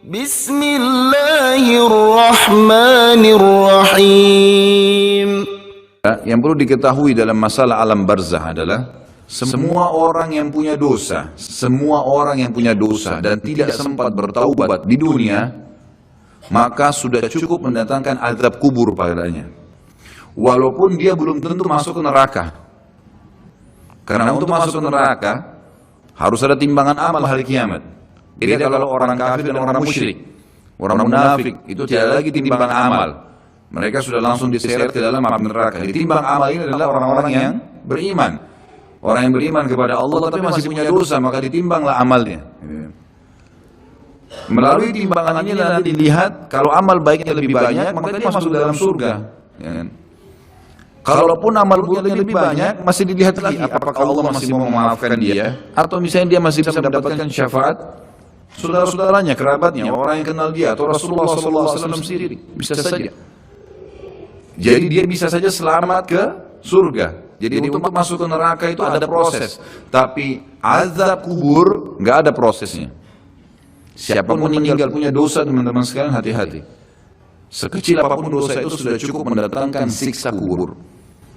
Bismillahirrahmanirrahim. Yang perlu diketahui dalam masalah alam barzah adalah semua orang yang punya dosa, dan tidak sempat bertaubat di dunia, maka sudah cukup mendatangkan azab kubur padanya. Walaupun dia belum tentu masuk ke neraka. Karena untuk masuk ke neraka harus ada timbangan amal hari kiamat. Jadi kalau orang kafir dan orang musyrik, orang munafik itu tidak lagi timbangan amal. Mereka sudah langsung diseret ke dalam api neraka. Jadi timbang amal ini adalah orang-orang yang beriman. Orang yang beriman kepada Allah tapi masih punya dosa, maka ditimbanglah amalnya. Melalui timbangan ini nanti dilihat, kalau amal baiknya lebih banyak, maka dia masuk dalam surga. Kalaupun amal buruknya lebih banyak, masih dilihat lagi apakah Allah masih mau memaafkan dia, atau misalnya dia masih bisa mendapatkan syafaat saudara-saudaranya, kerabatnya, orang yang kenal dia, atau Rasulullah SAW sendiri. Bisa saja. Jadi dia bisa saja selamat ke surga. Jadi untuk masuk ke neraka itu ada proses. Tapi azab kubur nggak ada prosesnya. Siapapun meninggal punya dosa, teman-teman sekalian, hati-hati. Sekecil apapun dosa itu sudah cukup mendatangkan siksa kubur.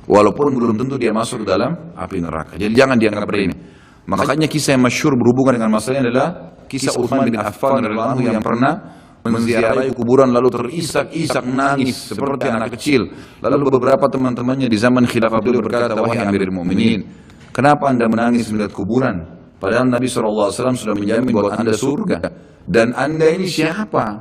Walaupun belum tentu dia masuk dalam api neraka. Jadi jangan dianggap remeh. Makanya kisah yang masyhur berhubungan dengan masalah ini adalah kisah Utsman bin Affan radhiyallahu anhu yang pernah menziarahi kuburan lalu terisak-isak nangis seperti anak kecil. Lalu beberapa teman-temannya di zaman khilafah beliau berkata, "Wahai Amirul Mukminin, kenapa Anda menangis melihat kuburan? Padahal Nabi SAW sudah menjamin buat Anda surga. Dan Anda ini siapa?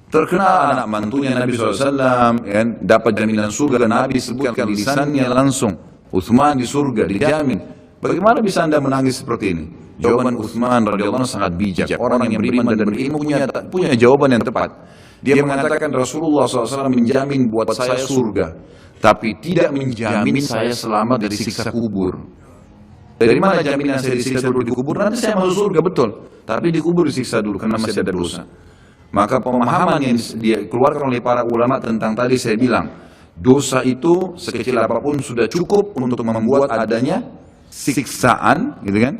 Terkenal anak mantunya Nabi SAW, dapat jaminan surga, dan Nabi sebutkan lisannya langsung, Utsman di surga, dijamin. Bagaimana bisa Anda menangis seperti ini?" Jawaban Utsman radhiyallahu anhu sangat bijak. Orang yang beriman dan berilmu punya jawaban yang tepat. Dia mengatakan Rasulullah SAW menjamin buat saya surga, tapi tidak menjamin saya selamat dari siksa kubur. Dari mana jaminan saya disiksa dulu di kubur? Nanti saya masuk surga, betul. Tapi di kubur disiksa dulu karena masih ada dosa. Maka pemahaman yang dikeluarkan oleh para ulama tentang tadi saya bilang, dosa itu sekecil apapun sudah cukup untuk membuat adanya siksaan, gitu kan?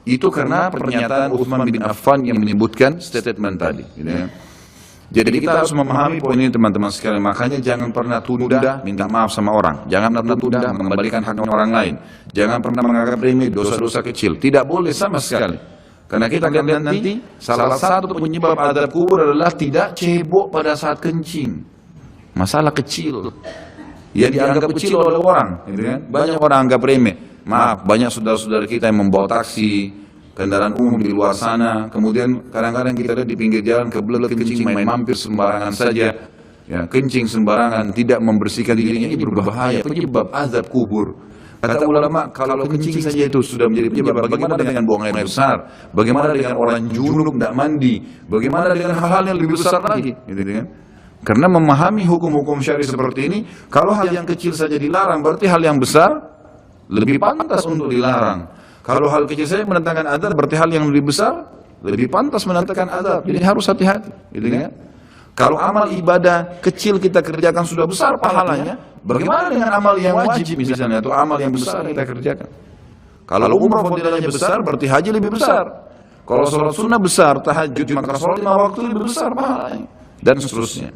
Itu karena pernyataan Utsman bin Affan yang menyebutkan statement tadi. Gitu ya. Jadi kita harus memahami poin ini, teman-teman sekalian. Makanya jangan pernah tunda minta maaf sama orang. Jangan pernah tunda mengembalikan hak orang lain. Jangan pernah menganggap remeh dosa-dosa kecil. Tidak boleh sama sekali. Karena kita akan lihat nanti salah satu penyebab azab kubur adalah tidak cebok pada saat kencing. Masalah kecil yang dianggap kecil oleh orang. Gitu kan? Banyak orang anggap remeh. Maaf, banyak saudara-saudara kita yang membawa taksi, kendaraan umum di luar sana, kemudian kadang-kadang kita lihat di pinggir jalan kebelet kencing, main mampir sembarangan saja, ya, kencing sembarangan, tidak membersihkan dirinya, ini berbahaya, penyebab azab kubur. Kata ulama, kalau kencing saja itu sudah menjadi penyebab, bagaimana dengan buang air besar, bagaimana dengan orang junub tidak mandi, bagaimana dengan hal-hal yang lebih besar lagi, gitu kan? Karena memahami hukum-hukum syar'i seperti ini, kalau hal yang kecil saja dilarang, berarti hal yang besar lebih pantas untuk dilarang. Kalau hal kecil saja mendatangkan azab, berarti hal yang lebih besar lebih pantas mendatangkan azab. Jadi harus hati-hati, gitu kan? Kalau amal ibadah kecil kita kerjakan sudah besar pahalanya, bagaimana dengan amal yang wajib misalnya, atau amal yang besar kita kerjakan? Kalau umrah fadilahnya besar, berarti haji lebih besar. Kalau sholat sunnah besar, tahajud, maka sholat 5 waktu lebih besar pahalanya, dan seterusnya.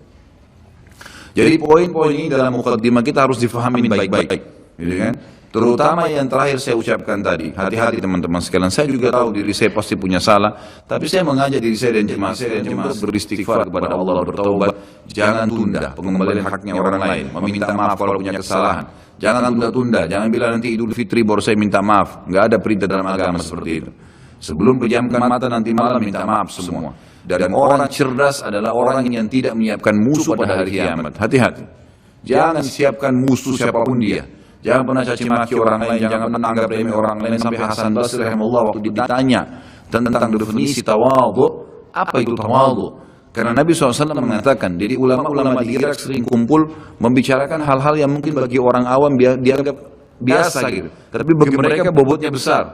Jadi poin-poin ini dalam mukaddimah kita harus difahami baik-baik, gitu kan? Terutama yang terakhir saya ucapkan tadi, hati-hati teman-teman sekalian. Saya juga tahu diri saya pasti punya salah, tapi saya mengajak diri saya dan jemaah saya untuk beristighfar kepada Allah, bertaubat. Jangan tunda pengembalian haknya orang lain, meminta maaf kalau punya kesalahan. Jangan tunda-tunda, jangan bilang nanti Idul Fitri baru saya minta maaf. Nggak ada perintah dalam agama seperti itu. Sebelum pejamkan mata nanti malam minta maaf semua. Dan orang cerdas adalah orang yang tidak menyiapkan musuh pada hari kiamat. Hati-hati. Jangan siapkan musuh siapapun dia. Jangan pernah caci maki orang lain, jangan pernah anggap remeh orang lain. Sampai Hasan Basri rahimahullah waktu ditanya tentang definisi tawadhu, apa itu tawadhu? Karena Nabi SAW mengatakan, jadi ulama-ulama di Irak sering kumpul membicarakan hal-hal yang mungkin bagi orang awam dianggap biasa gitu, tapi bagi mereka bobotnya besar.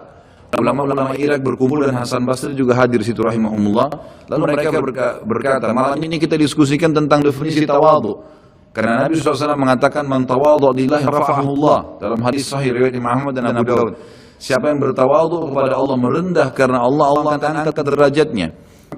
Ulama-ulama Irak berkumpul dan Hasan Basri juga hadir di situ rahimahumullah. Lalu mereka berkata, malam ini kita diskusikan tentang definisi tawadhu. Karena Nabi SAW mengatakan, man tawadhu lillahi rafa'ahullah, dalam hadis sahih riwayat Imam Ahmad dan Abu Dawud. Siapa yang bertawadhu kepada Allah, merendah karena Allah, Allah akan angkat derajatnya.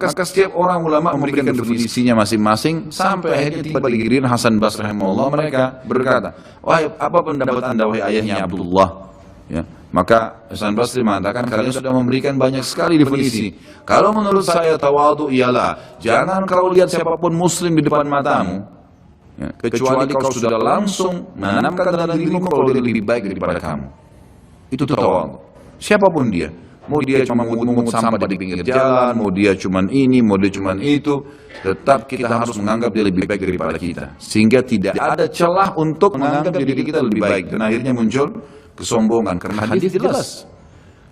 Maka setiap orang ulama memberikan definisinya masing-masing sampai akhirnya tiba di giliran Hasan Basri rahimahullah, mereka berkata, wahai apa pendapat anda wahai ayahnya Abdullah? Ya, maka Hasan Basri mengatakan kalian sudah memberikan banyak sekali definisi. Kalau menurut saya tawadhu ialah jangan kau lihat siapapun muslim di depan matamu, ya, kecuali kau sudah langsung menanamkan dalam dirimu kalau dia lebih baik daripada kamu. Itu tawadhu. Siapapun dia, mau dia cuma mengungut sampah di pinggir jalan, mau dia cuma ini, mau dia cuma itu, tetap kita harus menganggap dia lebih baik daripada kita, sehingga tidak ada celah untuk menganggap diri kita lebih baik. Dan akhirnya muncul kesombongan, karena hadis jelas.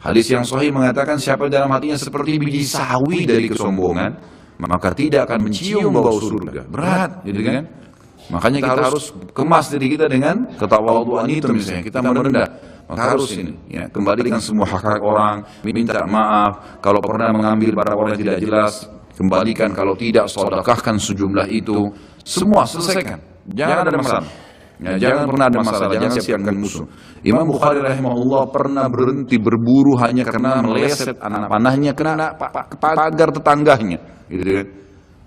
Hadis yang sahih mengatakan siapa dalam hatinya seperti biji sawi dari kesombongan, maka tidak akan mencium bau surga. Berat, gitu kan? Makanya kita harus kemas diri kita dengan ketawadhuan itu. Misalnya kita merendah, maka harus ini, ya, kembalikan semua hak orang, minta maaf kalau pernah mengambil barang orang yang tidak jelas, kembalikan, kalau tidak sedekahkan sejumlah itu, semua selesaikan, jangan ada masalah. Ya, jangan pernah ada masalah, jangan siapkan musuh. Imam Bukhari rahimahullah pernah berhenti berburu hanya karena meleset anak panahnya kena pagar tetangganya, gitu kan?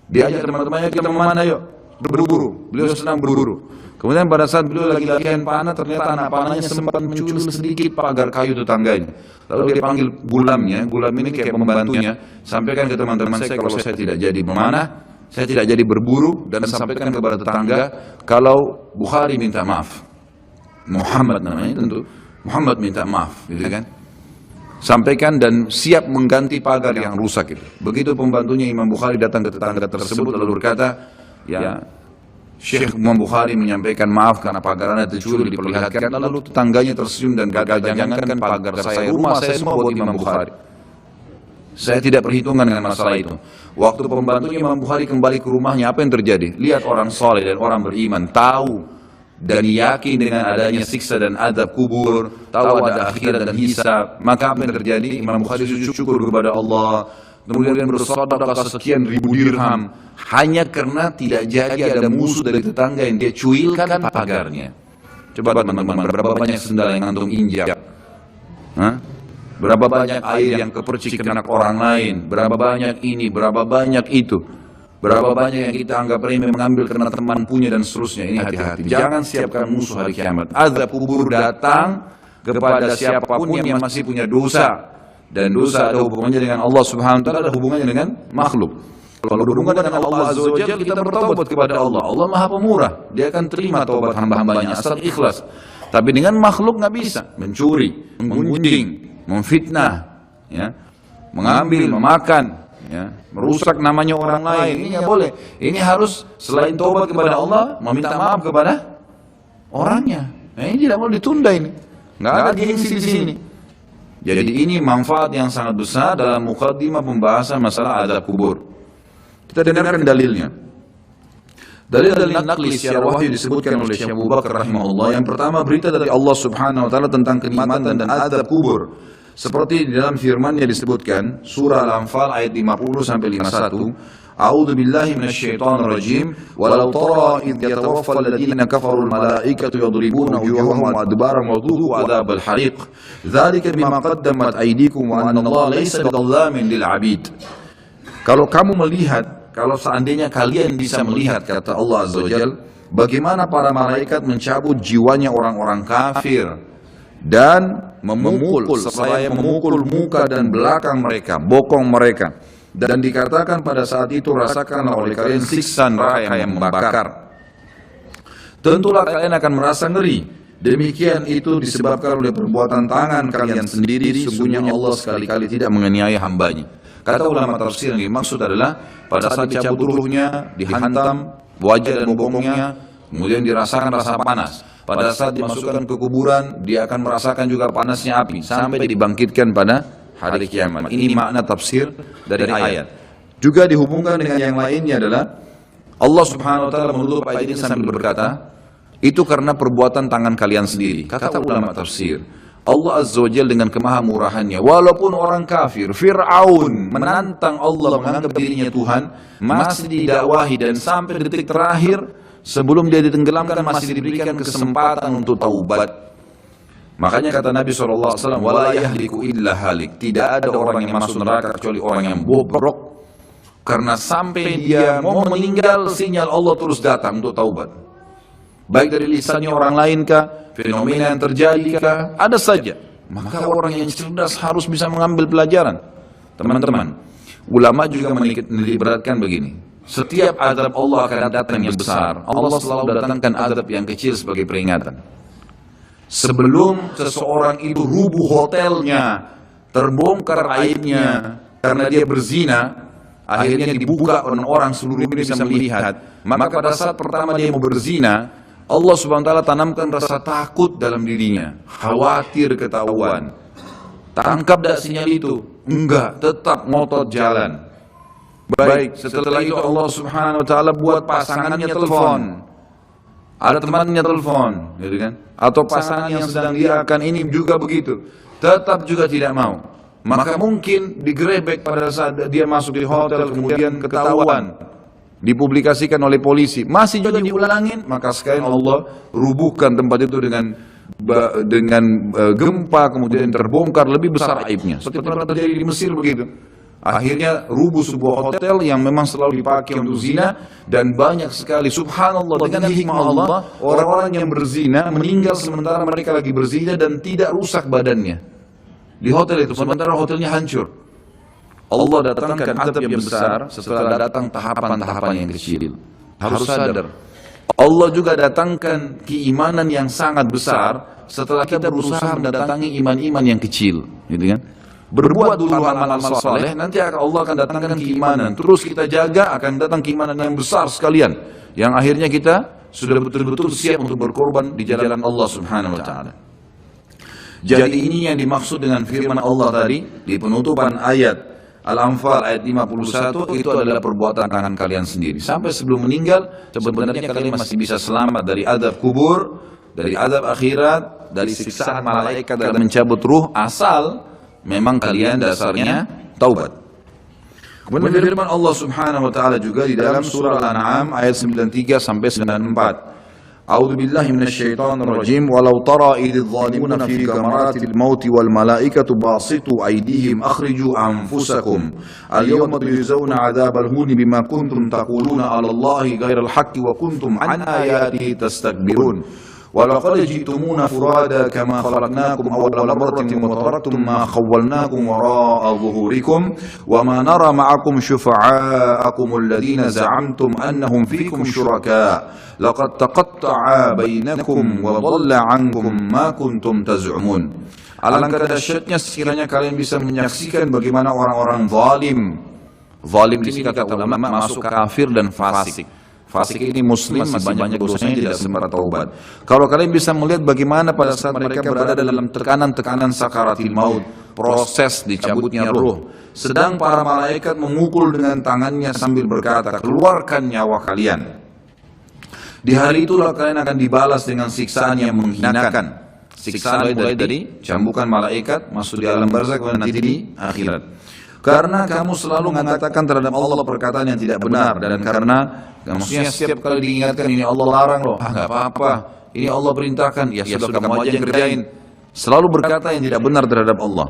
Diajak teman-temannya, kita kemana yuk? Berburu. Beliau senang berburu. Kemudian pada saat beliau lagi latihan panah, ternyata anak panahnya sempat mencuri sedikit pagar kayu tetangganya. Lalu dia panggil gulamnya, gulam ini kayak pembantunya, sampaikan ke teman-teman saya kalau saya tidak jadi memanah, saya tidak jadi berburu, dan sampaikan kepada tetangga kalau Bukhari minta maaf. Muhammad namanya tentu. Muhammad minta maaf, gitu kan? Sampaikan dan siap mengganti pagar yang rusak itu. Begitu pembantunya Imam Bukhari datang ke tetangga tersebut lalu berkata, ya, Syekh Imam Bukhari menyampaikan maaf karena pagar Anda tercuri, diperlihatkan. Lalu tetangganya tersenyum dan gagal, jangankan pagar saya, rumah saya semua buat Imam Bukhari. Saya tidak perhitungan dengan masalah itu. Waktu pembantunya Imam Bukhari kembali ke rumahnya, apa yang terjadi? Lihat orang soleh dan orang beriman, tahu dan yakin dengan adanya siksa dan adab kubur, tahu ada akhirat dan hisab. Maka apa yang terjadi? Imam Bukhari sujud syukur kepada Allah, kemudian bersedekah sekian ribu dirham, hanya karena tidak jadi ada musuh dari tetangga yang dia cuilkan pagarnya. Coba teman-teman, berapa banyak sendal yang antum injak? Hah? Berapa banyak air yang kepercik kena orang lain, berapa banyak ini, berapa banyak itu, berapa banyak yang kita anggap remeh mengambil karena teman punya dan seterusnya. Ini hati-hati, jangan siapkan musuh hari kiamat. Azab kubur datang kepada siapapun yang masih punya dosa, dan dosa ada hubungannya dengan Allah Subhanahu wa taala, ada hubungannya dengan makhluk. Kalau berhubungan dengan Allah Azza wa Jalla, kita bertaubat kepada Allah. Allah Maha Pemurah, Dia akan terima taubat hamba-hambanya asal ikhlas. Tapi dengan makhluk nggak bisa, mencuri, menggunjing, memfitnah, ya, mengambil, memakan, ya, merusak namanya orang lain. Ini nggak boleh. Ini harus selain taubat kepada Allah, meminta maaf kepada orangnya. Nah, ini tidak boleh ditunda ini. Nggak ada gengsi di sini. Jadi ini manfaat yang sangat besar dalam muqaddimah pembahasan masalah azab kubur. Kita dengarkan dalilnya. Dalil-dalil naqli secara wahyu disebutkan oleh Syekh Abu Bakar rahimahullah. Yang pertama, berita dari Allah Subhanahu wa taala tentang kenikmatan dan azab kubur. Seperti di dalam firman-Nya disebutkan surah Al-Anfal ayat 50 sampai 51. A'udzu billahi minasyaitonir rajim. Walau tara id yatawaffal alladziina kafarul malaa'ikatu yadribuna wujuhahum wa adbarahum wa dhuqu adzabal hariq. Dzalika bima qaddamat aydikum wa anna Allah laysa bidzallamin lil 'abid. Kalau kamu melihat, kalau seandainya kalian bisa melihat, kata Allah Azza wa Jalla, bagaimana para malaikat mencabut jiwanya orang-orang kafir dan memukul, seraya memukul muka dan belakang mereka, bokong mereka. Dan dikatakan pada saat itu, rasakanlah oleh kalian siksa neraka yang membakar. Tentulah kalian akan merasa ngeri. Demikian itu disebabkan oleh perbuatan tangan kalian sendiri. Sesungguhnya Allah sekali-kali tidak menganiaya hambanya. Kata ulama tafsir yang dimaksud adalah pada saat dicabut ruhnya, dihantam wajah dan bokongnya, kemudian dirasakan rasa panas. Pada saat dimasukkan ke kuburan, dia akan merasakan juga panasnya api sampai dibangkitkan pada hari kiamat. Ini makna tafsir dari ayat. Juga dihubungkan dengan yang lainnya adalah Allah Subhanahu wa taala menutup ayat ini sambil berkata, itu karena perbuatan tangan kalian sendiri. Kata ulama tafsir, Allah Azza wa Jalla dengan kemahamurahannya, walaupun orang kafir, Fir'aun menantang Allah menganggap dirinya Tuhan, masih didakwahi dan sampai detik terakhir sebelum dia ditenggelamkan masih diberikan kesempatan untuk taubat. Makanya kata Nabi SAW, wala yahliku illa halik, tidak ada orang yang masuk neraka kecuali orang yang bobrok, Karena sampai dia mau meninggal, sinyal Allah terus datang untuk taubat. Baik dari lisannya orang lain kah, fenomena yang terjadi kah, ada saja. Maka orang yang cerdas harus bisa mengambil pelajaran. Teman-teman, ulama juga menitikberatkan begini. Setiap azab Allah akan datang yang besar. Allah selalu datangkan azab yang kecil sebagai peringatan. Sebelum seseorang itu rubuh hotelnya, terbongkar aibnya karena dia berzina, akhirnya dibuka orang seluruh dunia bisa melihat. Maka pada saat pertama dia mau berzina, Allah Subhanahu wa taala tanamkan rasa takut dalam dirinya, khawatir ketahuan. Tangkap dak sinyal itu? Enggak, tetap ngotot jalan. Baik, setelah itu Allah Subhanahu wa taala buat pasangannya telepon. Ada temannya telepon, gitu kan? Atau pasangan yang sedang dia akan ini juga begitu. Tetap juga tidak mau. Maka mungkin digerebek pada saat dia masuk di hotel, kemudian ketahuan, dipublikasikan oleh polisi, masih juga diulangin, maka sekalian Allah rubuhkan tempat itu dengan gempa, kemudian terbongkar lebih besar aibnya. Seperti pernah terjadi di Mesir begitu. Akhirnya rubuh sebuah hotel yang memang selalu dipakai untuk zina, dan banyak sekali, subhanallah, dengan hikmah Allah, orang-orang yang berzina meninggal sementara mereka lagi berzina dan tidak rusak badannya di hotel itu, sementara hotelnya hancur. Allah datangkan azab yang besar setelah datang tahapan-tahapan yang kecil. Harus sadar. Allah juga datangkan keimanan yang sangat besar setelah kita berusaha mendatangi iman-iman yang kecil, gitu kan? Berbuat dulu amal-amal soleh, nanti Allah akan datangkan keimanan. Terus kita jaga, akan datang keimanan yang besar sekalian, yang akhirnya kita sudah betul-betul siap untuk berkorban di jalan Allah Subhanahu wa taala. Jadi ini yang dimaksud dengan firman Allah tadi di penutupan ayat Al-Anfal ayat 51, itu adalah perbuatan tangan kalian sendiri. Sampai sebelum meninggal, sebenarnya kalian masih bisa selamat dari azab kubur, dari azab akhirat, dari siksaan malaikat dalam mencabut ruh, asal memang kalian dasarnya taubat. Kemudian firman Allah Subhanahu wa taala juga di dalam surah Al-An'am ayat 93 sampai 94. A'udzu billahi minasyaitonir rajim. Walau tara idz zalimuna fi gamaratil maut wal malaikatu basitu aydihim akhriju anfusakum al-yawma tujzauna 'adzabal huni bima kuntum taquluna 'ala Allahi ghairal haqqi wa kuntum 'an ayatihi tastakbirun. وَلَقَدْ جِئْتُمُونَا فُرَادَى كَمَا خَلَقْنَاكُمْ أَوَّلَ مَرَّةٍ وَتَرَكْتُمْ مَا خَوَّلْنَاكُمْ وَرَاءَ ظُهُورِكُمْ وَمَا نَرَى مَعَكُمْ شُفَعَاءَكُمُ الَّذِينَ زَعَمْتُمْ أَنَّهُمْ فِيكُمْ شُرَكَاءُ لَقَدْ تَقَطَّعَ بَيْنَكُمْ وَضَلَّ عَنكُمْ مَا كُنْتُمْ تَزْعُمُونَ. Alangkah dahsyatnya sekiranya kalian bisa menyaksikan bagaimana orang-orang zalim. Zalim di sini kata ulama masuk kafir dan fasik. Fasik ini muslim, masih banyak dosanya, tidak sempat taubat. Kalau kalian bisa melihat bagaimana pada saat mereka berada dalam tekanan-tekanan sakaratil maut, proses dicabutnya ruh, sedang para malaikat memukul dengan tangannya sambil berkata, keluarkan nyawa kalian. Di hari itulah kalian akan dibalas dengan siksaan yang menghinakan. Siksaan mulai dari cambukan malaikat, masuk di alam barzakh, dan nanti di akhirat. Karena kamu selalu mengatakan terhadap Allah perkataan yang tidak benar, dan karena maksudnya setiap kali diingatkan ini Allah larang loh, nggak apa-apa, ini Allah perintahkan, ya sudah kamu aja yang kerjain. Selalu berkata yang tidak benar terhadap Allah.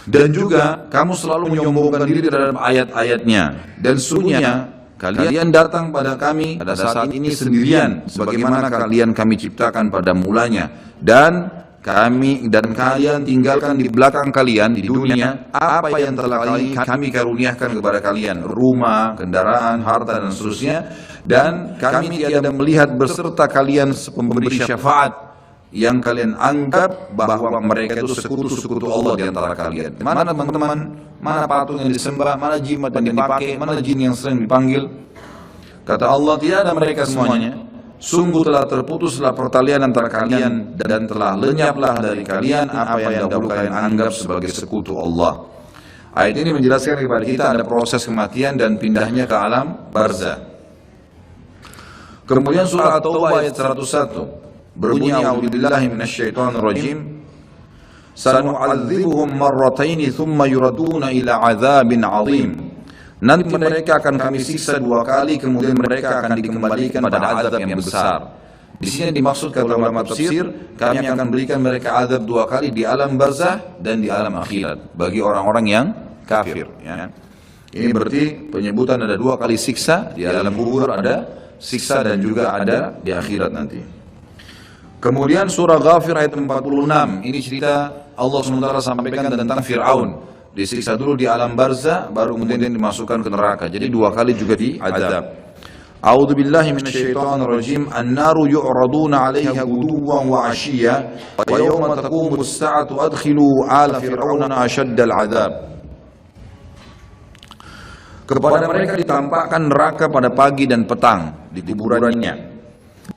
Dan juga kamu selalu menyombongkan diri terhadap ayat-ayatnya. Dan sesungguhnya kalian datang pada kami pada saat ini sendirian, sebagaimana kami ciptakan pada mulanya. Dan kalian tinggalkan di belakang kalian di dunia apa yang telah kami karuniakan kepada kalian, rumah, kendaraan, harta, dan seterusnya. Dan kami tiada melihat beserta kalian pemberi syafaat yang kalian anggap bahwa mereka itu sekutu-sekutu Allah di antara kalian. Mana teman-teman? Mana patung yang disembah? Mana jimat yang dipakai? Mana jin yang sering dipanggil? Kata Allah, tidak ada mereka semuanya. Sungguh telah terputuslah pertalian antara kalian, dan telah lenyaplah dari kalian apa yang dahulu kalian anggap sebagai sekutu Allah. Ayat ini menjelaskan kepada kita ada proses kematian dan pindahnya ke alam barzakh. Kemudian surah At-Taubah ayat 101 berbunyi, a'udzubillahi minasyaitonirrajim. Sanu'adzibuhum marrataini thumma yuraduna ila 'adzabin 'adzim. Nanti mereka akan kami siksa 2 kali, kemudian mereka akan dikembalikan pada azab yang besar. Di sini dimaksud kata ulama tafsir, kami akan berikan mereka azab 2 kali di alam barzakh dan di alam akhirat bagi orang-orang yang kafir. Ya. Ini berarti penyebutan ada 2 kali siksa, di alam kubur ada siksa dan juga ada di akhirat nanti. Kemudian surah Ghafir ayat 46, ini cerita Allah SWT sampaikan tentang Fir'aun. Disiksa dulu di alam barzah, baru kemudian dimasukkan ke neraka. Jadi 2 kali juga diazab. A'udzu billahi minasyaitonir rajim. An-naru yu'raduna 'alaiha ghuduwan wa 'ashiyya wa yawma taqumu as-sa'atu adkhilu 'ala fir'auna ashaddal 'adzab. Kepada mereka ditampakkan neraka pada pagi dan petang di kuburannya.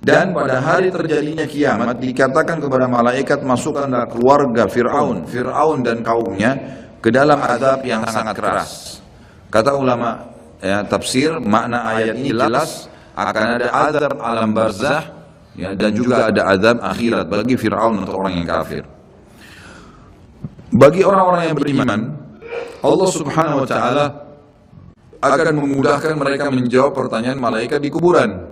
Dan pada hari terjadinya kiamat dikatakan kepada malaikat, masukkanlah keluarga Fir'aun dan kaumnya ke dalam azab yang sangat keras. Kata ulama tafsir, makna ayat ini jelas akan ada azab alam barzah dan juga ada azab akhirat bagi Fir'aun atau orang yang kafir. Bagi orang-orang yang beriman, Allah Subhanahu wa taala akan memudahkan mereka menjawab pertanyaan malaikat di kuburan.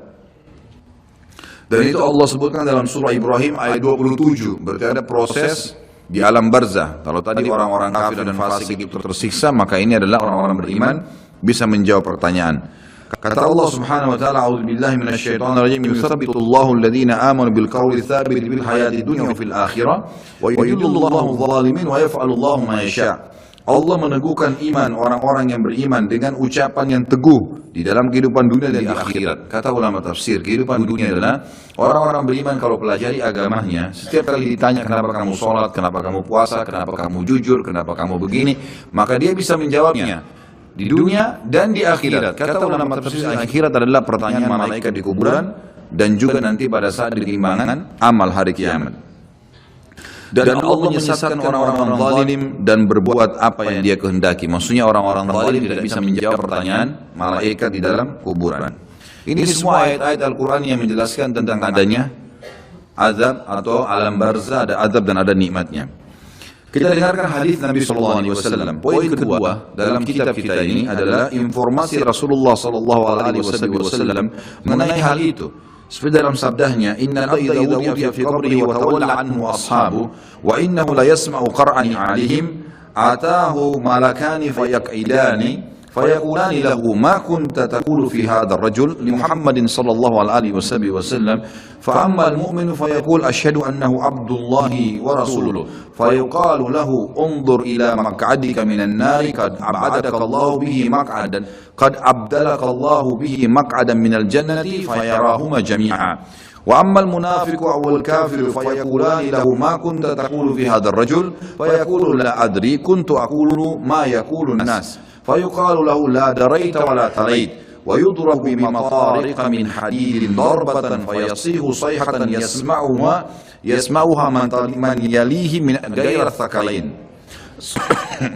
Dan itu Allah sebutkan dalam surah Ibrahim ayat 27. Berarti ada proses di alam barzah. Kalau tadi orang-orang kafir dan fasik itu tersiksa, maka ini adalah orang-orang beriman bisa menjawab pertanyaan. Kata Allah Subhanahu wa taala, a'udzubillahi minasyaitonir rajim, yutsabbitullahu alladhina amanu bil qawli tsabit fil hayatid dunya wa fil akhirah wa yudhillullahu adh-dhalimin wa yaf'alullahu ma yasha'. Allah meneguhkan iman orang-orang yang beriman dengan ucapan yang teguh di dalam kehidupan dunia dan di akhirat. Kata ulama tafsir, kehidupan dunia adalah orang-orang beriman kalau pelajari agamanya, setiap kali ditanya kenapa kamu sholat, kenapa kamu puasa, kenapa kamu jujur, kenapa kamu begini, maka dia bisa menjawabnya di dunia dan di akhirat. Kata ulama tafsir, akhirat adalah pertanyaan malaikat di kuburan dan juga nanti pada saat ditimbangan amal hari kiamat. Dan Allah menyesatkan orang-orang zalim dan berbuat apa yang dia kehendaki. Maksudnya orang-orang zalim tidak bisa menjawab pertanyaan malaikat di dalam kuburan. Ini semua ayat-ayat Al-Quran yang menjelaskan tentang adanya azab atau alam barzah, ada azab dan ada nikmatnya. Kita dengarkan hadis Nabi SAW. Poin kedua dalam kitab kita ini adalah informasi Rasulullah SAW mengenai hal itu. Seperti dalam sabdanya, Inna al-abda idha wudiya fi qabrihi wa tawalla anhu ashabu wa innahu la yasma'u qar'ani alihim atahu malakani fayaq'idani fayaqulani lahu ma kunta taqulu fi hadha ar-rajul li Muhammadin sallallahu alaihi wasallam fa amma al-mu'minu fayaqul ashhadu annahu abdullahi wa rasuluhu fayuqalu lahu unzur ila maq'adika minan nari qad ab'adaka Allahu bihi maq'adan qad abdalaka Allahu bihi maq'adan minal jannati fayarahuma jami'a wa amma al-munafiqu aw al-kafiru fayaqulani lahu ma kunta taqulu fi hadha ar-rajul fayaqulu la adri kuntu aqulu ma yaqulu an-nas فيقال له لا دريت ولا تليت ويضرب بمطارق من حديد ضربة فيصيح صيحة يسمعها من يليه من غير الثقلين.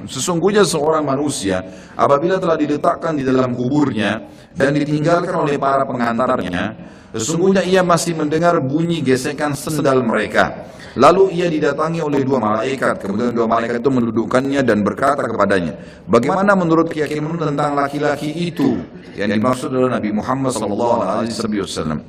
Sesungguhnya seorang manusia apabila telah diletakkan di dalam kuburnya dan ditinggalkan oleh para pengantarnya, sesungguhnya ia masih mendengar bunyi gesekan sendal mereka. Lalu ia didatangi oleh 2 malaikat, kemudian 2 malaikat itu mendudukkannya dan berkata kepadanya, bagaimana menurut keyakinanmu tentang laki-laki itu? Yang dimaksud adalah Nabi Muhammad SAW.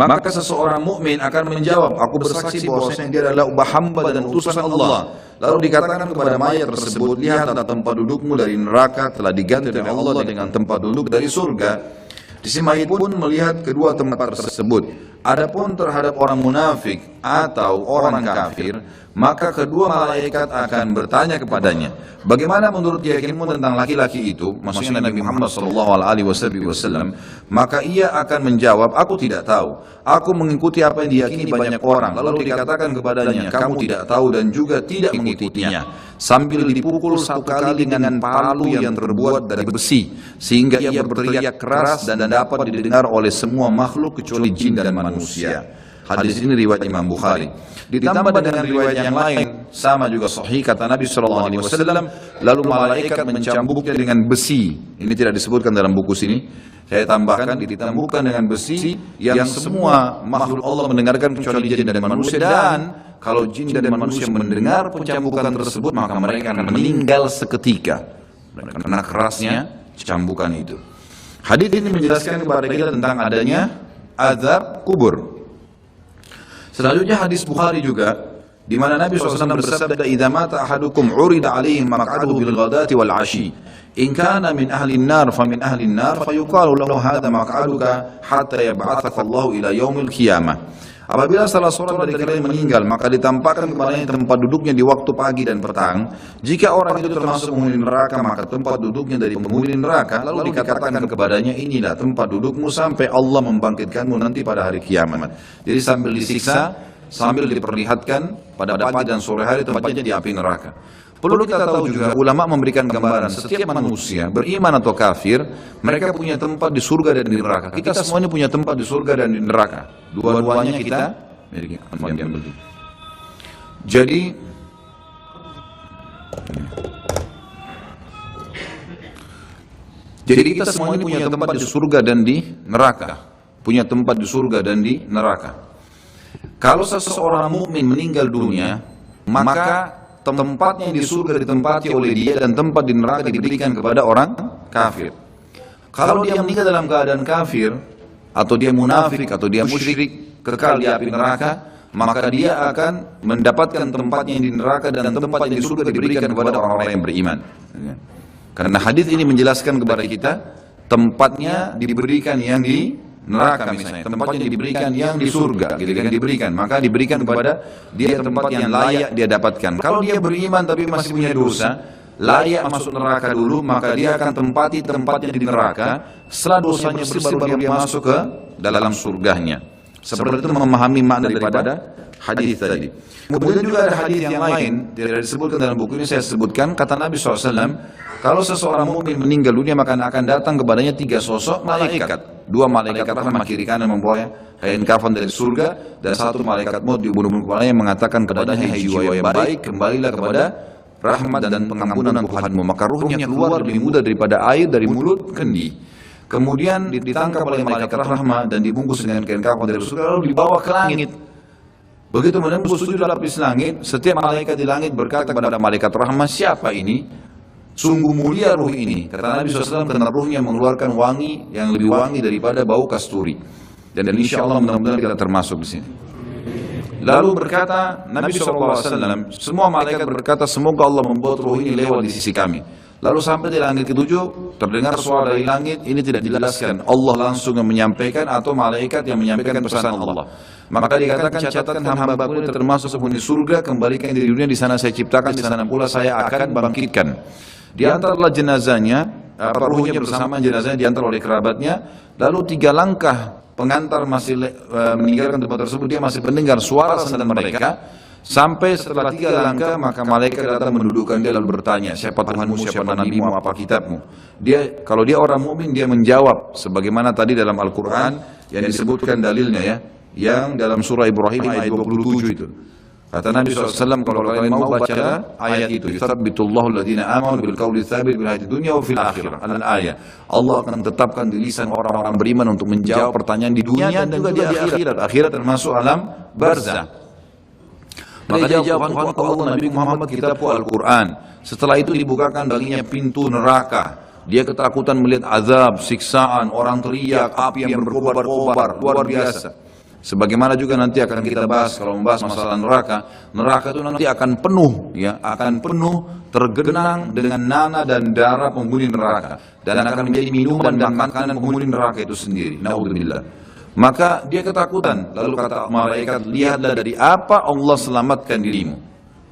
Maka seseorang mukmin akan menjawab, aku bersaksi bahwasanya dia adalah hamba dan utusan Allah. Lalu dikatakan kepada mayat tersebut, lihat tempat dudukmu dari neraka telah diganti oleh Allah dengan tempat duduk dari surga. Si mayit pun melihat kedua tempat tersebut. Adapun terhadap orang munafik atau orang kafir, maka kedua malaikat akan bertanya kepadanya, bagaimana menurut keyakinanmu tentang laki-laki itu? Maksudnya Nabi Muhammad SAW. Maka ia akan menjawab, aku tidak tahu. Aku mengikuti apa yang diyakini banyak orang. Lalu dikatakan kepadanya, kamu tidak tahu dan juga tidak mengikutinya. Sambil dipukul 1 kali dengan palu yang terbuat dari besi, sehingga ia berteriak keras dan dapat didengar oleh semua makhluk kecuali jin dan manusia. Hadis ini riwayat Imam Bukhari. Ditambah dengan riwayat yang lain, sama juga sahih, kata Nabi SAW, lalu malaikat mencambuknya dengan besi. Ini tidak disebutkan dalam buku sini. Saya tambahkan, ditambukkan dengan besi yang semua makhluk Allah mendengarkan kecuali jin dan manusia. Dan kalau jin dan manusia mendengar pencambukan tersebut, maka mereka akan meninggal seketika karena kerasnya cambukan itu. Hadis ini menjelaskan kepada kita tentang adanya azab kubur. Selanjutnya hadis Bukhari juga di mana Nabi SAW bersabda, "Idza mata ahadukum 'urida 'alaihi maq'aduhu bil ghadati wal 'ashi. In kana min ahli an-nar fa min ahli an-nar fa yuqalu lahu hadha maq'aduka hatta yab'atsaka Allahu ila yaumil qiyamah." Apabila salah seorang dari kalian meninggal, maka ditampakkan kepadanya tempat duduknya di waktu pagi dan petang. Jika orang itu termasuk penghuni neraka, maka tempat duduknya dari penghuni neraka. Lalu dikatakan kepadanya, inilah tempat dudukmu sampai Allah membangkitkanmu nanti pada hari kiamat. Jadi sambil disiksa, sambil diperlihatkan pada pagi dan sore hari tempatnya di api neraka. Perlu kita tahu juga, ulama memberikan gambaran setiap manusia, beriman atau kafir, mereka punya tempat di surga dan di neraka. Kita semuanya punya tempat di surga dan di neraka. Dua-duanya kita miliki. Jadi kita semuanya punya tempat di surga dan di neraka. Punya tempat di surga dan di neraka. Kalau seseorang mukmin meninggal dunia, maka tempatnya di surga ditempati oleh dia dan tempat di neraka diberikan kepada orang kafir. Kalau dia meninggal dalam keadaan kafir, atau dia munafik, atau dia musyrik, kekal di api neraka, maka dia akan mendapatkan tempatnya di neraka dan tempat di surga diberikan kepada orang-orang yang beriman. Karena hadis ini menjelaskan kepada kita, tempatnya diberikan yang di neraka misalnya, tempatnya diberikan yang di surga, gitu kan, diberikan, maka diberikan kepada dia tempat yang layak dia dapatkan. Kalau dia beriman tapi masih punya dosa, layak masuk neraka dulu, maka dia akan tempati tempatnya di neraka. Setelah dosanya bersih baru dia masuk ke dalam surganya. Seperti itu memahami makna daripada hadis tadi. Kemudian juga ada hadis yang lain, tidak disebutkan dalam buku ini, saya sebutkan, kata Nabi SAW, kalau seseorang mukmin meninggal dunia, maka akan datang kepadanya 3 sosok malaikat. 2 malaikat rahmat kiri kanan membawa kain kafan dari surga, dan 1 malaikat maut di bunuh kepalanya mengatakan kepadanya, hai jiwa yang baik, kembalilah kepada rahmat dan pengampunan Tuhanmu. Maka ruhnya keluar lebih mudah daripada air dari mulut kendi. Kemudian ditangkap oleh malaikat rahmat dan dibungkus dengan kain kafan dari surga, lalu dibawa ke langit. Begitu menembus 7 lapis langit, setiap malaikat di langit berkata kepada malaikat rahmat, siapa ini? Sungguh mulia ruh ini. Kata Nabi SAW, karena ruhnya mengeluarkan wangi yang lebih wangi daripada bau kasturi. Dan insya Allah mudah-mudahan kita termasuk di sini. Lalu berkata Nabi SAW, semua malaikat berkata, semoga Allah membuat ruh ini lewat di sisi kami. Lalu sampai di langit ke-7, terdengar suara dari langit, ini tidak dijelaskan. Allah langsung yang menyampaikan atau malaikat yang menyampaikan pesan Allah. Maka dikatakan, catatkan hamba-Ku ini termasuk penghuni surga, kembalikan di dunia, di sana saya ciptakan, di sana pula saya akan bangkitkan. Di antara jenazahnya, ruhnya bersama jenazahnya diantar oleh kerabatnya, lalu 3 langkah pengantar masih meninggalkan tempat tersebut, dia masih mendengar suara sandal mereka. Sampai setelah 3 langkah, maka malaikat datang mendudukkan dia lalu bertanya, siapa Tuhanmu, siapa nabimu, apa kitabmu? Dia, kalau dia orang mukmin, dia menjawab sebagaimana tadi dalam Al-Quran yang disebutkan dalilnya ya, yang dalam surah Ibrahim ayat 27 itu. Kata Nabi SAW, kalau kalian mau baca ayat itu, yuthabbitullahu alladhina amanu bil qawli tsabit bil hayati dunya wa fil akhirah. Al-ayat. Allah akan tetapkan di lisan orang-orang beriman untuk menjawab pertanyaan di dunia dan juga di akhirat. Akhirat termasuk alam barzah. Maka dia jawab, Tuhanku Allah, Nabi Muhammad, kitabku Al-Quran. Setelah itu dibukakan baginya pintu neraka. Dia ketakutan melihat azab, siksaan, orang teriak, api yang berkobar-kobar, luar biasa. Sebagaimana juga nanti akan kita bahas kalau membahas masalah neraka. Neraka itu nanti akan penuh, ya, akan penuh tergenang dengan nanah dan darah penghuni neraka, dan akan menjadi minuman dan makanan penghuni neraka itu sendiri. Naudzubillah. Maka dia ketakutan. Lalu kata malaikat, lihatlah dari apa Allah selamatkan dirimu.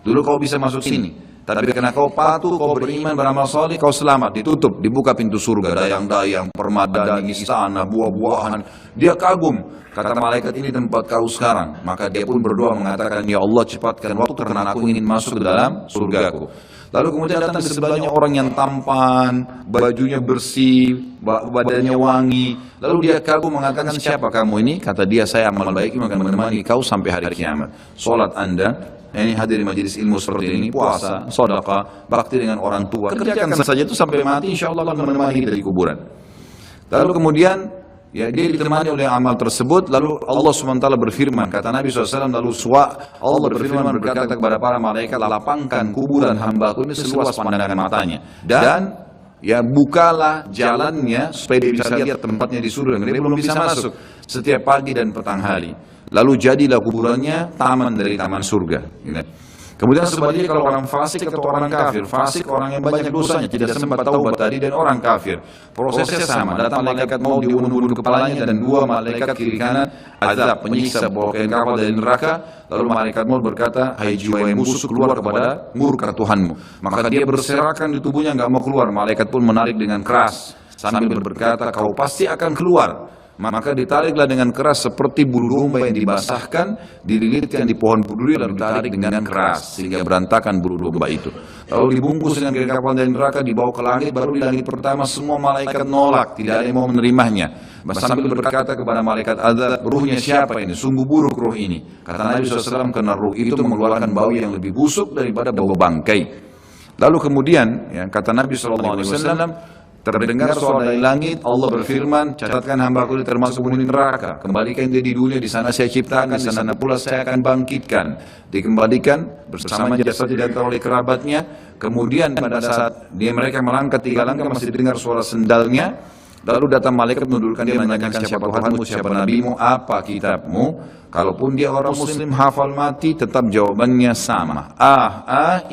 Dulu kau bisa masuk sini, tapi karena kau patuh, kau beriman, beramal saleh, kau selamat. Ditutup, dibuka pintu surga, dayang-dayang, permata, istana, buah-buahan. Dia kagum. Kata malaikat, ini tempat kau sekarang. Maka dia pun berdoa mengatakan, ya Allah cepatkan waktu karena aku ingin masuk ke dalam surgaku. Lalu kemudian datang di sebelahnya orang yang tampan, bajunya bersih, badannya wangi. Lalu dia kagum mengatakan, siapa kamu ini? Kata dia, saya amal baik yang akan menemani kau sampai hari kiamat. Salat Anda, ini hadir di majelis ilmu seperti ini, puasa, sedekah, bakti dengan orang tua. Kerjakan saja itu sampai mati, insya Allah akan menemani kita di kuburan. Lalu kemudian, ya, dia ditemani oleh amal tersebut. Lalu Allah SWT berfirman, kata Nabi SAW, lalu Allah berfirman berkata kepada para malaikat, lapangkan kuburan hamba-Ku ini seluas pandangan matanya, dan ya bukalah jalannya supaya dia bisa lihat tempatnya di surga. Dia belum bisa masuk setiap pagi dan petang hari. lalu jadilah kuburannya taman dari taman surga. Gitu. Kemudian sebaliknya kalau orang fasik atau orang kafir, fasik orang yang banyak dosanya, tidak sempat taubat tadi, dan orang kafir, prosesnya sama. Datang malaikat mau dibunuh kepalanya dan dua malaikat kiri kanan azab penyiksa bawa kain kapal dari neraka. Lalu malaikat maut berkata, hai jiwa yang busuk, keluar kepada murka Tuhanmu. Maka dia berserakan di tubuhnya, nggak mau keluar. Malaikat pun menarik dengan keras sambil berkata, kau pasti akan keluar. Maka ditariklah dengan keras seperti bulu domba yang dibasahkan, dililitkan di pohon berduri lalu ditarik dengan keras sehingga berantakan bulu domba itu. Lalu dibungkus dengan kain kapal dari neraka, dibawa ke langit. Baru di langit pertama semua malaikat nolak, tidak ada yang mau menerimanya. Sambil berkata kepada malaikat azab, ruhnya siapa ini? Sungguh buruk ruh ini. Kata Nabi SAW, karena ruh itu mengeluarkan bau yang lebih busuk daripada bau bangkai. Lalu kemudian kata Nabi SAW, terdengar suara dari langit, Allah berfirman, catatkan hambaku ini termasuk penghuni neraka. Kembalikan dia di dunia, di sana saya ciptakan, di sana pula saya akan bangkitkan. Dikembalikan bersama jasad diantar oleh kerabatnya. Kemudian pada saat mereka melangkah 3 langkah masih dengar suara sendalnya. Lalu datang malaikat menundukkan dia, menanyakan siapa Tuhanmu, siapa nabimu, apa kitabmu. Kalaupun dia orang muslim hafal mati, tetap jawabannya sama.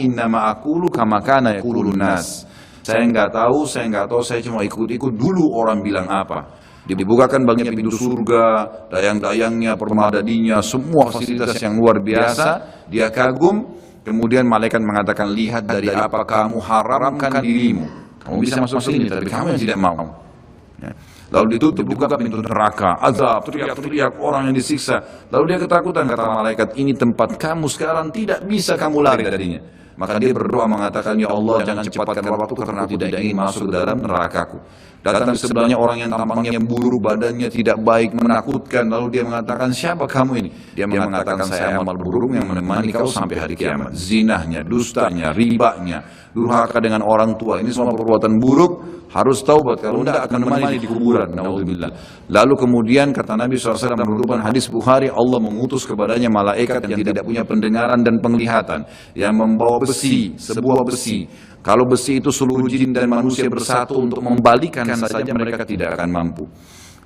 Innama aqulu kama kana yaqulun nas. Saya nggak tahu, saya cuma ikut-ikut dulu orang bilang apa. Dibukakan baginya pintu surga, dayang-dayangnya, permadadinya, semua fasilitas yang luar biasa. Dia kagum, kemudian malaikat mengatakan, lihat dari apa kamu haramkan dirimu. Kamu bisa masuk sini, tapi kamu yang tidak mau. Lalu ditutup, dibuka pintu neraka, azab, teriak-teriak orang yang disiksa. Lalu dia ketakutan, kata malaikat, ini tempat kamu sekarang, tidak bisa kamu lari darinya. Maka dia berdoa mengatakan, ya Allah jangan cepatkan waktu karena aku tidak ingin masuk ke dalam nerakaku. Datang di sebelahnya orang yang tampangnya buruk, badannya tidak baik, menakutkan. Lalu dia mengatakan, siapa kamu ini? Dia mengatakan, saya amal buruk yang menemani kau sampai hari kiamat. Zinahnya, dustanya, ribanya, durhaka dengan orang tua. Ini semua perbuatan buruk, harus taubat. Kalau tidak akan menemani di kuburan. Naudzubillah. Lalu kemudian kata Nabi SAW merupakan hadis Bukhari, Allah mengutus kepadanya malaikat yang tidak punya pendengaran dan penglihatan, yang membawa besi, sebuah besi. Kalau besi itu seluruh jin dan manusia bersatu untuk membalikan saja mereka tidak akan mampu.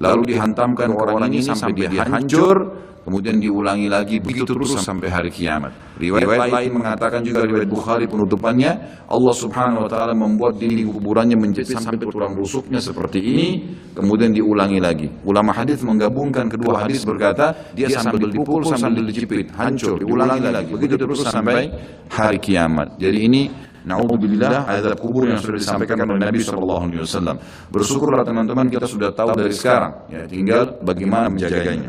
Lalu dihantamkan orang ini sampai dia hancur, kemudian diulangi lagi begitu terus sampai hari kiamat. Riwayat lain mengatakan juga, riwayat Bukhari penutupannya, Allah Subhanahu wa taala membuat dinding kuburannya menjepit sampai tulang rusuknya seperti ini, kemudian diulangi lagi. Ulama hadis menggabungkan kedua hadis berkata, dia sambil dipukul sambil dijepit, hancur, diulangi lagi, begitu terus sampai hari kiamat. Jadi ini na'udzubillah azab kubur yang sudah disampaikan oleh Nabi SAW. Bersyukurlah teman-teman kita sudah tahu dari sekarang, tinggal bagaimana menjaganya.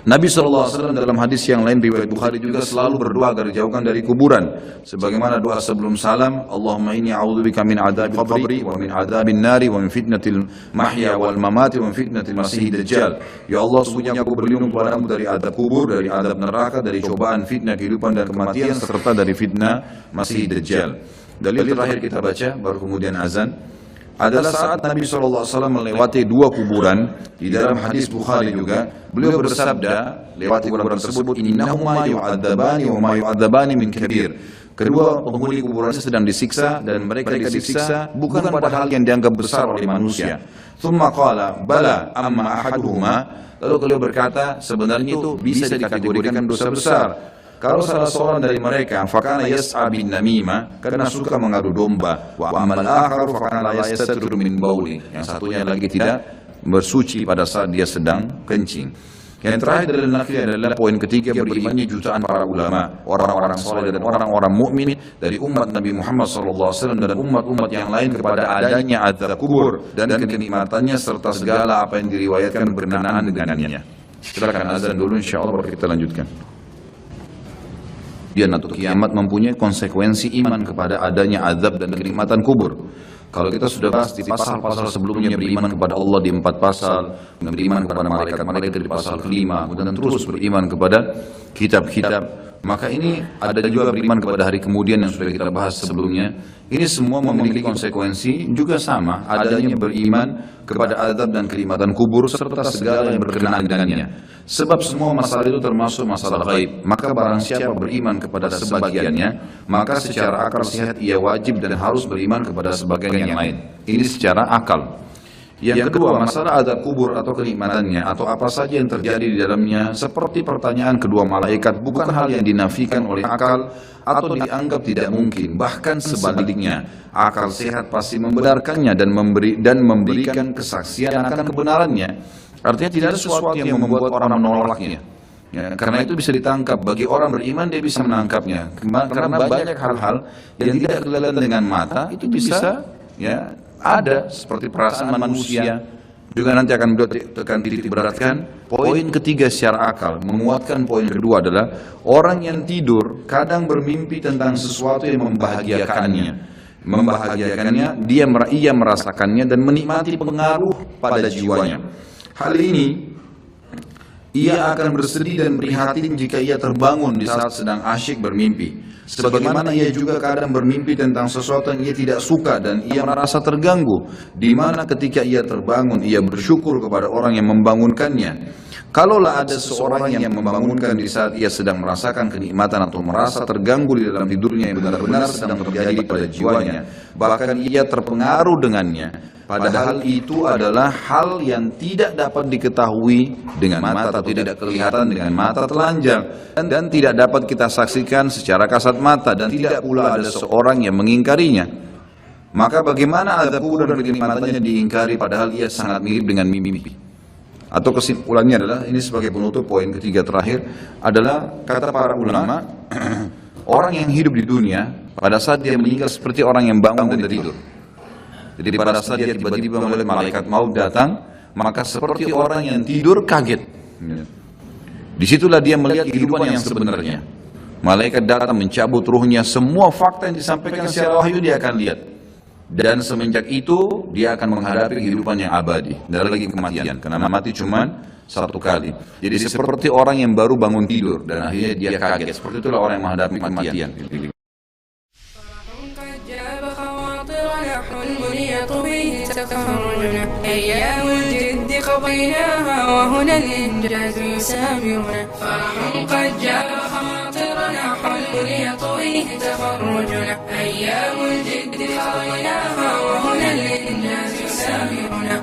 Nabi SAW dalam hadis yang lain riwayat Bukhari juga selalu berdoa agar dijauhkan dari kuburan. Sebagaimana doa sebelum salam, Allahumma inni a'udzubika min adzabil qabri wa min adzabin nari wa min fitnatil mahya wal mamati wa min fitnatil masiihid dajjal. Ya Allah, sesungguhnya aku berlindung kepadamu dari adab kubur, dari adab neraka, dari cobaan fitnah kehidupan dan kematian, serta dari fitnah Masiihid Dajjal. Dalil terakhir kita baca, baru kemudian azan. Adalah saat Nabi SAW melewati 2 kuburan. Di dalam hadis Bukhari juga beliau bersabda lewati kuburan tersebut, innahuma yu'adzabani wa ma yu'adzabani min kabir. Kedua penghuni kuburan sedang disiksa dan mereka disiksa bukan pada hal yang dianggap besar oleh manusia. Tsumma qala bala amma ahaduhuma. Lalu beliau berkata, sebenarnya itu bisa dikategorikan dosa besar. Kalau salah seorang dari mereka, fakana yas'a bin namimah, karena suka mengadu domba, wa amal akhar fakana la yastatiru min bauli. Yang satunya lagi tidak bersuci pada saat dia sedang kencing. Yang terakhir dari nakli adalah poin ketiga, berimannya jutaan para ulama, orang-orang saleh dan orang-orang mukmin dari umat Nabi Muhammad SAW dan umat-umat yang lain kepada adanya azab kubur dan kenikmatannya serta segala apa yang diriwayatkan berkenaan dengannya. Silakan azan dulu, insyaallah baru kita lanjutkan. Dia atau kiamat mempunyai konsekuensi iman kepada adanya azab dan kenikmatan kubur. Kalau kita sudah bahas di pasal-pasal sebelumnya, beriman kepada Allah di 4 pasal, beriman kepada malaikat-malaikat di pasal kelima, dan terus beriman kepada kitab-kitab. Maka ini ada juga beriman kepada hari kemudian yang sudah kita bahas sebelumnya. Ini semua memiliki konsekuensi juga sama, adanya beriman kepada azab dan kenikmatan kubur serta segala yang berkenaan dengannya. Sebab semua masalah itu termasuk masalah gaib. Maka barang siapa beriman kepada sebagiannya, maka secara akal sehat ia wajib dan harus beriman kepada sebagian yang lain. Ini secara akal. Yang kedua, masalah azab kubur atau kenikmatannya atau apa saja yang terjadi di dalamnya seperti pertanyaan kedua malaikat bukan hal yang dinafikan oleh akal atau dianggap tidak mungkin. Bahkan sebaliknya, akal sehat pasti membenarkannya dan memberikan kesaksian akan kebenarannya. Artinya tidak ada sesuatu yang membuat orang menolaknya. Ya, karena itu bisa ditangkap. Bagi orang beriman dia bisa menangkapnya. Karena banyak hal-hal yang tidak kelihatan dengan mata itu bisa ya ada seperti perasaan manusia. Juga nanti akan titik beratkan. Poin ketiga secara akal menguatkan poin kedua adalah orang yang tidur kadang bermimpi tentang sesuatu yang membahagiakannya, ia merasakannya dan menikmati pengaruh pada jiwanya. Hal ini ia akan bersedih dan prihatin jika ia terbangun di saat sedang asyik bermimpi. Sebagaimana ia juga kadang bermimpi tentang sesuatu yang ia tidak suka dan ia merasa terganggu, di mana ketika ia terbangun ia bersyukur kepada orang yang membangunkannya. Kalaulah ada seorang yang membangunkan di saat ia sedang merasakan kenikmatan atau merasa terganggu di dalam tidurnya yang benar-benar sedang terjadi pada jiwanya, bahkan ia terpengaruh dengannya, padahal itu adalah hal yang tidak dapat diketahui dengan mata atau tidak kelihatan dengan mata telanjang dan tidak dapat kita saksikan secara kasat mata dan tidak pula ada seorang yang mengingkarinya. Maka bagaimana azab kubur dan kenikmatannya diingkari padahal ia sangat mirip dengan mimpi? Atau kesimpulannya adalah, ini sebagai penutup poin ketiga terakhir adalah kata para ulama, orang yang hidup di dunia pada saat dia meninggal seperti orang yang bangun dari tidur. Jadi pada saat dia tiba-tiba melihat malaikat maut datang, maka seperti orang yang tidur kaget. Disitulah dia melihat kehidupan yang sebenarnya. Malaikat datang mencabut ruhnya, semua fakta yang disampaikan secara wahyu dia akan lihat. Dan semenjak itu dia akan menghadapi kehidupan yang abadi, tidak lagi kematian, karena mati cuma satu kali. Jadi seperti orang yang baru bangun tidur dan akhirnya dia kaget. Seperti itulah orang yang menghadapi kematian. أيام الجد قضيناها وهنا الإنجاز يسامرنا فرح قد جاء خواطرنا حلم يطويه تخرجنا أيام الجد قضيناها وهنا الإنجاز يسامرنا